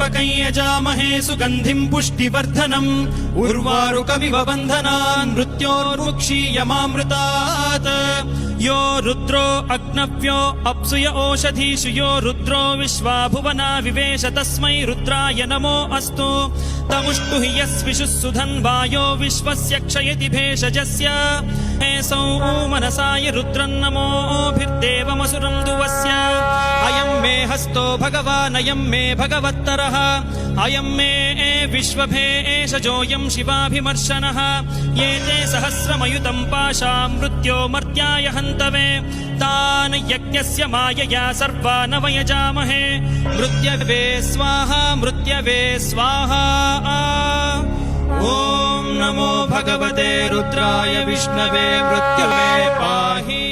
त्र्यम्बकं यजामहे सुगन्धिं पुष्टिवर्धनम् उर्वारुकमिव बन्धनान् मृत्योर्मुक्षीयमामृतात् यो रुद्रो अग्नव्यो अप्सुय ओषधीषु यो रुद्रो विश्वा भुवना विवेश तस्मै रुद्राय नमो अस्तु तमुष्टु हि यस्विषुः सुधन्वायो विश्वस्य क्षयति भेषजस्य हेसौ मनसाय रुद्रन्नमोभिर्देवमसुरं दुवस्य अयं मे हस्तो भगवानयं मे भगवत्तरः अयं मे विश्वभेषजोऽयं शिवाभिमर्शनः ये ते सहस्रमयुतं पाशां मृत्यो मर्त्याय हन्तवे तान् यज्ञस्य मायया सर्वान् वयजामहे मृत्यवे स्वाहा मृत्यवे स्वाहा ॐ नमो भगवते रुद्राय विष्णवे मृत्यवे पाहि।